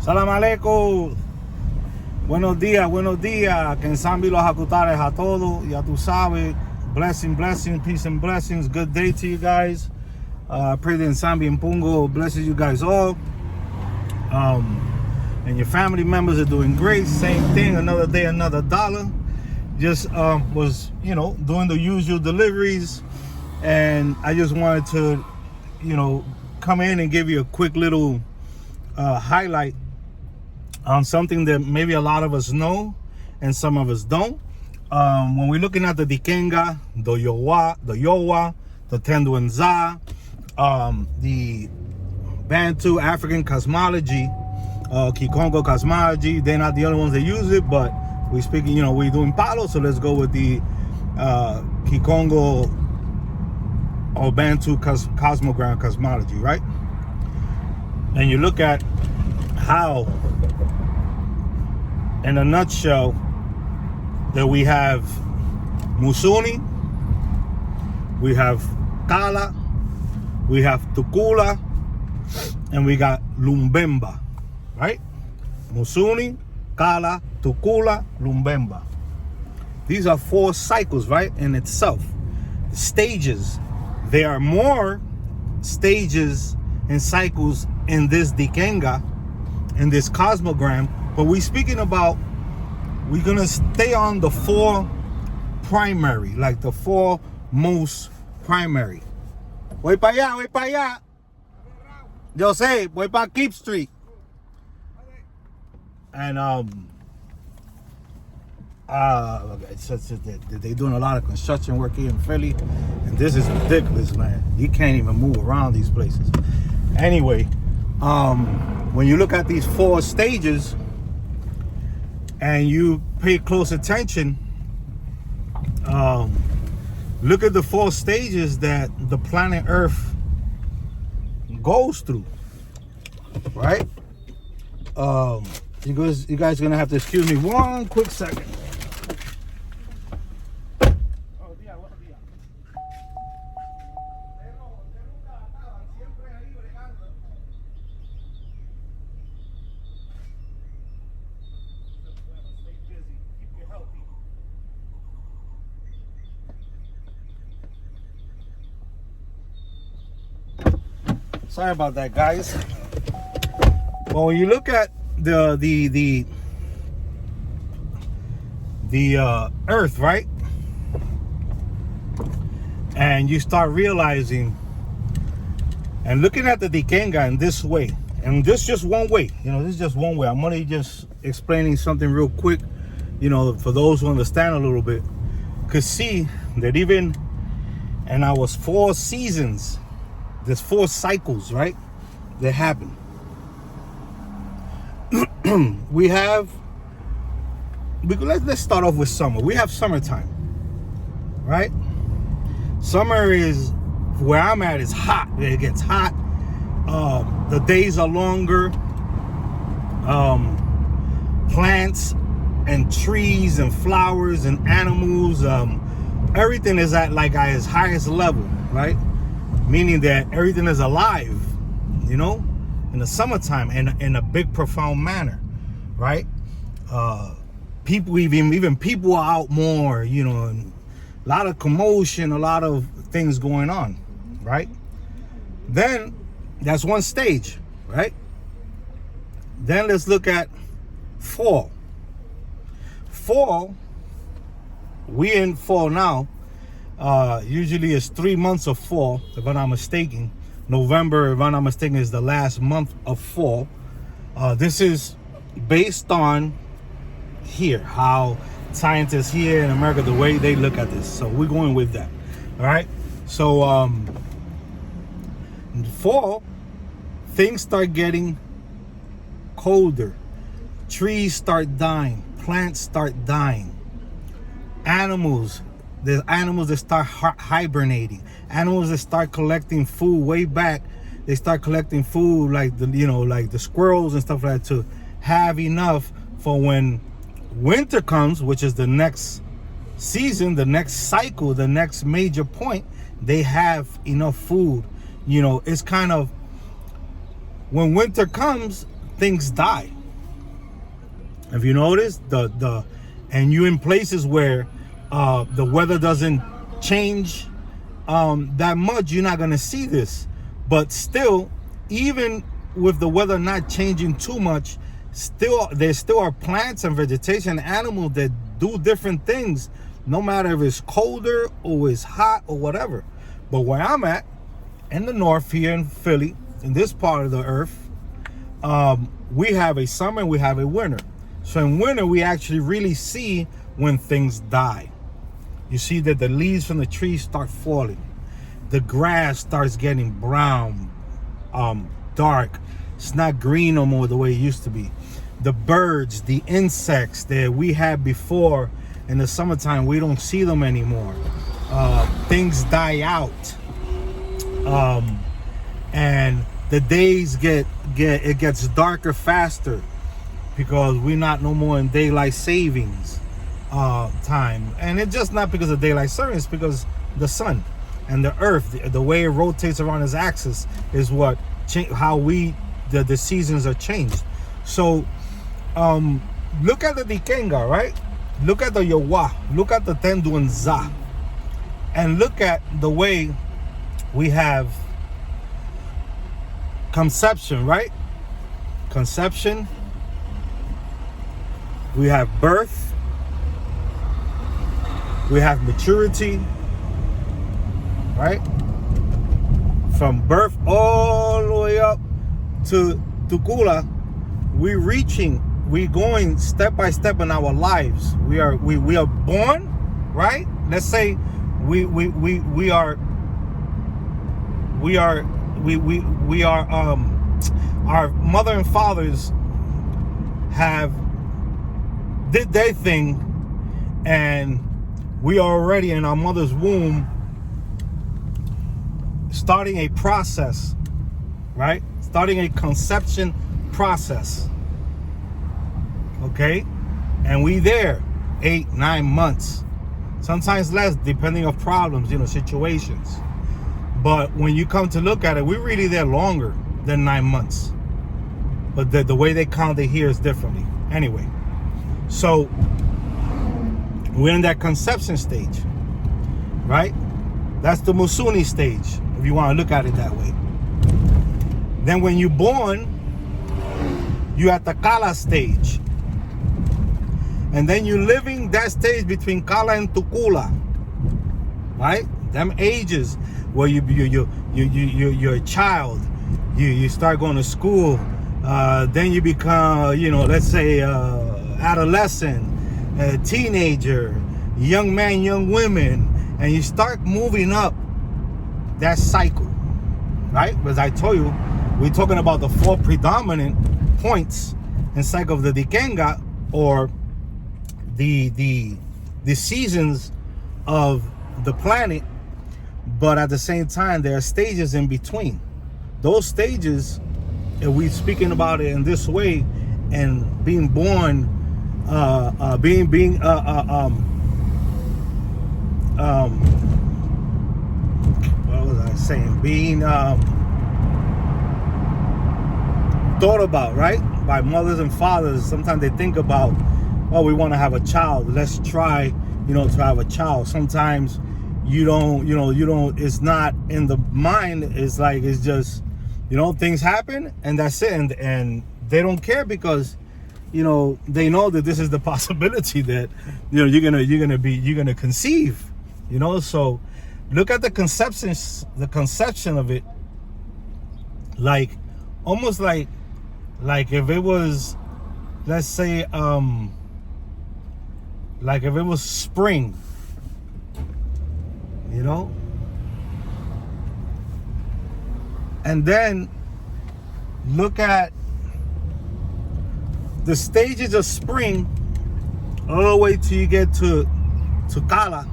Salam alaikum. Buenos días. Que en Zambi los acutares a todos. Ya tú sabes. Blessing, peace and blessings. Good day to you guys. Pray that in Zambi and Pungo blesses you guys all. And your family members are doing great. Same thing. Another day, another dollar. Just was, doing the usual deliveries. And I just wanted to, come in and give you a quick little highlight on something that maybe a lot of us know and some of us don't. When we're looking at the Dikenga, the Yowa, the Tenduenza, the Bantu African cosmology, Kikongo cosmology, they're not the only ones that use it, but we're speaking, we're doing Palo, so let's go with the Kikongo or Bantu cosmogram cosmology, right? And you look at how, in a nutshell, that we have Musuni, we have Kala, we have Tukula, and we got Lumbemba, right? Musuni, Kala, Tukula, Lumbemba. These are 4 cycles, right, in itself. Stages. There are more stages and cycles in this Dikenga, in this cosmogram, but we're gonna stay on the 4 primary, like the 4 most primary. Voy para allá. Yo sé, voy para Keep Street. And they're doing a lot of construction work here in Philly, and this is ridiculous, man. You can't even move around these places. Anyway, when you look at these 4 stages and you pay close attention, look at the 4 stages that the planet Earth goes through, right? You guys are gonna have to excuse me one quick second. Sorry about that, guys. Well, when you look at the Earth, right, and you start realizing and looking at the Dikenga in this way, and this is just one way, this is just one way. I'm only just explaining something real quick, for those who understand a little bit, could see that even in our 4 seasons, there's 4 cycles, right, that happen. Let's start off with summer. We have summertime, right? Summer is, where I'm at, is hot. It gets hot. The days are longer. Plants and trees and flowers and animals, everything is at its highest level, right? Meaning that everything is alive, in the summertime, in a big, profound manner, right? People, even people are out more, and a lot of commotion, a lot of things going on, right? Then that's one stage, right? Then let's look at fall. We in fall now. Usually it's 3 months of fall, if I'm not mistaken. November, if I'm not mistaken, is the last month of fall. This is based on here, how scientists here in America, the way they look at this. So we're going with that. All right. So in fall, things start getting colder. Trees start dying. Plants start dying. There's animals that start hibernating. Animals that start collecting food way back. They start collecting food like the squirrels and stuff like that, to have enough for when winter comes, which is the next season, the next cycle, the next major point. They have enough food. It's kind of, when winter comes, things die. If you notice and you in places where the weather doesn't change that much, you're not gonna see this. But still, even with the weather not changing too much, there still are plants and vegetation, animals that do different things, no matter if it's colder or it's hot or whatever. But where I'm at, in the north here in Philly, in this part of the earth, we have a summer and we have a winter. So in winter, we actually really see when things die. You see that the leaves from the trees start falling. The grass starts getting brown, dark. It's not green no more the way it used to be. The birds, the insects that we had before in the summertime, we don't see them anymore. Things die out. And the days it gets darker faster because we're not no more in daylight savings time. And it's just not because of daylight savings, it's because the sun and the earth, the way it rotates around its axis is what how the seasons are changed. So look at the Dikenga, right? Look at the Yawa, look at the Tenduanza, and look at the way we have conception, right? Conception, we have birth, we have maturity, right? From birth all the way up to Kula, we're going step by step in our lives. We are born, right? Let's say we are our mother and fathers did their thing, and we are already in our mother's womb starting a process, right? Starting a conception process. Okay? And we there 8-9 months, sometimes less, depending on problems, situations. But when you come to look at it, we're really there longer than 9 months. But the way they count it here is differently. Anyway, so we're in that conception stage, right? That's the Musuni stage, if you want to look at it that way. Then when you're born, you're at the Kala stage. And then you're living that stage between Kala and Tukula, right? Them ages where you're a child, you start going to school, then you become, let's say, adolescent, a teenager, young man, young women, and you start moving up that cycle, right? As I told you, we're talking about the 4 predominant points in cycle of the Dikenga, or the seasons of the planet. But at the same time, there are stages in between. Those stages, if we're speaking about it in this way, and being born, what was I saying? Being thought about, right, by mothers and fathers. Sometimes they think about, oh, we want to have a child. Let's try, to have a child. Sometimes you don't, it's not in the mind. It's like, it's just, things happen and that's it. And they don't care because, they know that this is the possibility that, you're gonna conceive, so look at the conception of it, like, almost like if it was, let's say, like if it was spring, and then look at the stages of spring all the way till you get to Kala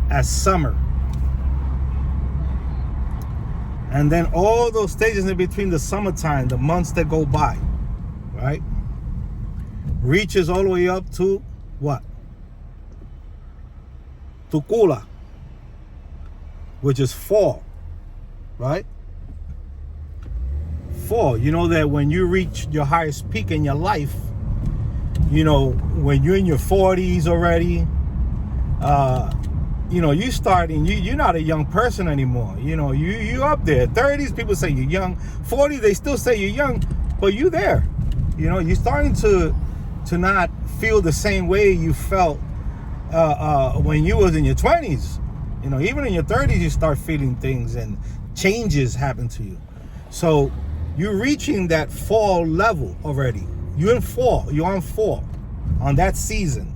as summer. And then all those stages in between the summertime, the months that go by, right, reaches all the way up to what? To Kula, which is fall, right? Fall. You know that when you reach your highest peak in your life, you know, when you're in your 40s already, you know, you're not a young person anymore. You know, you up there. 30s, people say you're young. 40s, they still say you're young, but you there. You know, you're starting to not feel the same way you felt when you was in your 20s. You know, even in your 30s, you start feeling things and changes happen to you. So you're reaching that fall level already. You're in fall. You're on fall, on that season.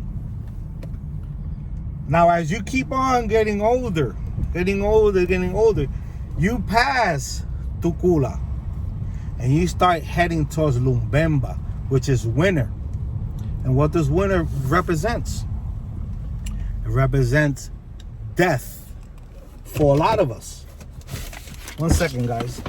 Now, as you keep on getting older, you pass Tukula and you start heading towards Lumbemba, which is winter. And what does winter represents? It represents death for a lot of us. 1 second, guys.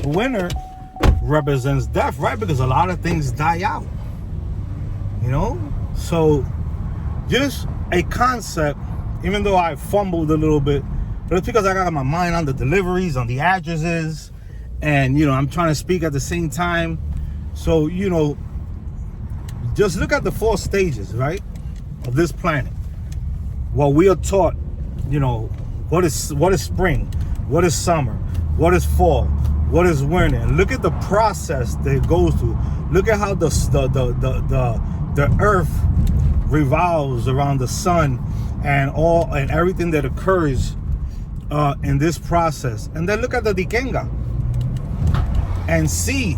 Winter represents death, right? Because a lot of things die out, you know? So just a concept, even though I fumbled a little bit, but it's because I got my mind on the deliveries, on the addresses, and, you know, I'm trying to speak at the same time. So, you know, just look at the 4 stages, right, of this planet. What we are taught, you know, what is spring, what is summer, what is fall, what is winter, and look at the process that it goes through. Look at how the earth revolves around the sun and everything that occurs in this process. And then look at the Dikenga and see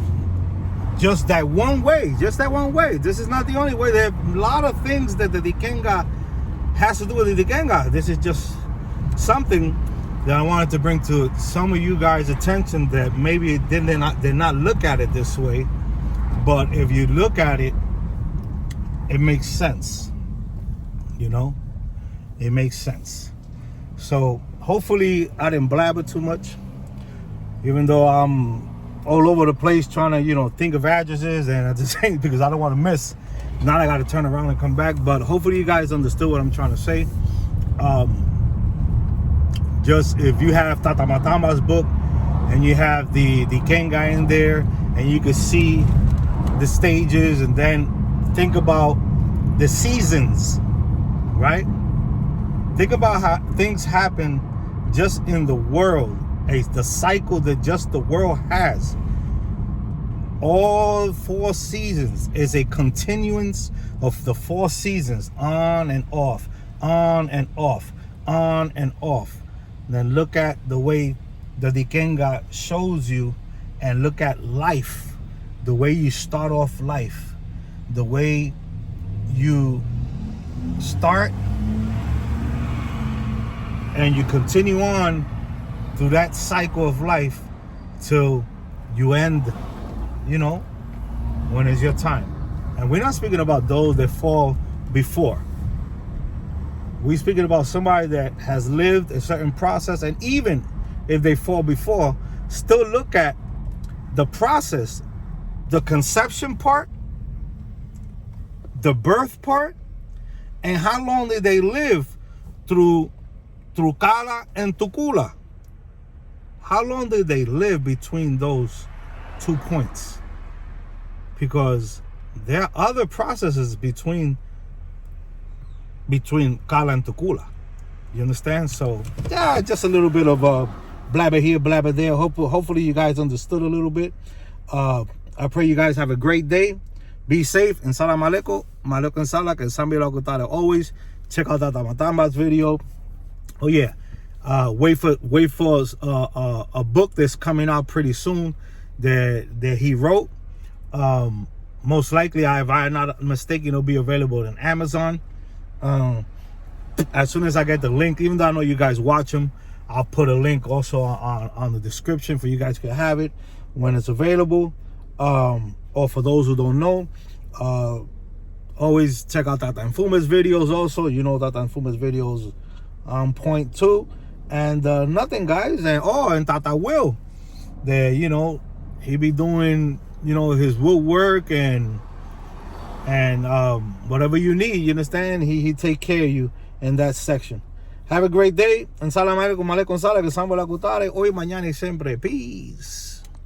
just that one way. This is not the only way. There are a lot of things that the Dikenga has to do with the Dikenga. This is just something that I wanted to bring to some of you guys' attention, that maybe did not look at it this way. But if you look at it, it makes sense. You know, it makes sense. So hopefully I didn't blabber too much, even though I'm all over the place trying to, you know, think of addresses and at the same, because I don't want to miss. Now I got to turn around and come back. But hopefully you guys understood what I'm trying to say. Just if you have Tata Matamba's book and you have the Dikenga in there, and you can see the stages, and then think about the seasons, right? Think about how things happen just in the world, the cycle that just the world has. All 4 seasons is a continuance of the 4 seasons, on and off, on and off, on and off. Then look at the way the Dikenga shows you, and look at life, the way you start off life, the way you start and you continue on through that cycle of life till you end, you know, when it's your time. And we're not speaking about those that fall before. We're speaking about somebody that has lived a certain process, and even if they fall before, still look at the process, the conception part, the birth part, and how long did they live through Kala and Tukula. How long did they live between those 2 points? Because there are other processes between Kala and Tukula. You understand? So yeah, just a little bit of blabber here, blabber there. Hopefully you guys understood a little bit. I pray you guys have a great day. Be safe, and salam alaikum. Malaikum salam, and sambi lakutare always. Check out Tata Matamba's video. Oh yeah, wait for a book that's coming out pretty soon that he wrote. Most likely, if I'm not mistaken, it'll be available on Amazon. As soon as I get the link, even though I know you guys watch them, I'll put a link also on the description for you guys to have it when it's available. Or for those who don't know, always check out Tata Nfuma's videos also. You know Tata Nfuma's videos on point too. And nothing, guys. And Tata Will, that, you know, he be doing you know, his woodwork and whatever you need, you understand? He take care of you in that section. Have a great day. En Salam alaikum, alaikum salam, que Sambo la gutare, hoy, mañana y siempre. Peace.